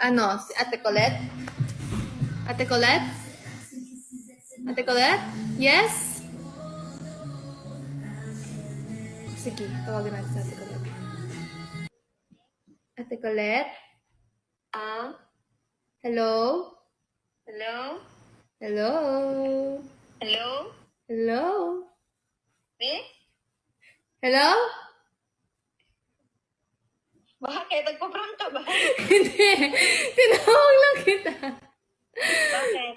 Ano, si Ate Colette? Ate Colette? Ate Colette? Yes? Sige, tawagan natin si Ate Colette. Ate Colette? Hello? Hello? Hello? Hello? Hello? Eh? Hello? Bakit? Nagpa-prank ka ba? Hindi. Tinawag lang kita. Bakit?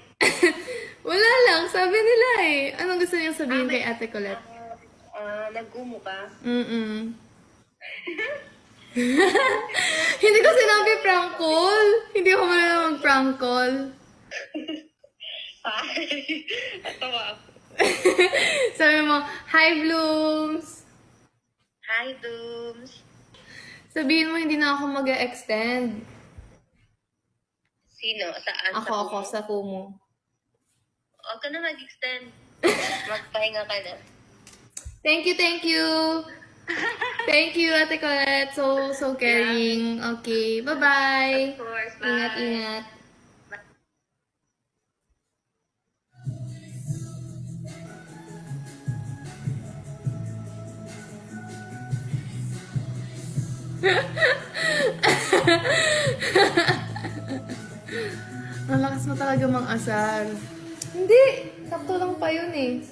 Wala lang. Sabi nila eh. Anong gusto niyang sabihin kay Ate Colette? Nag-umo ka? Mm-mm. Hindi ko sinabi prank call. Hindi ako marunong mag-prank call. Hi! Natawa ako. Sabi mo, hi Blooms! Hi, Dooms. Sabihin mo, hindi na ako mag-extend. Sino? Saan? Ako, Kumu? sa Kumu. Huwag ka na mag-extend. Magpahinga ka na. Thank you, thank you! Thank you, Ate Colette. So caring. Okay, bye-bye. Of course, bye. Ingat, ingat. Ang lakas mo talaga mang asar. Hindi, sakto lang pa yun eh.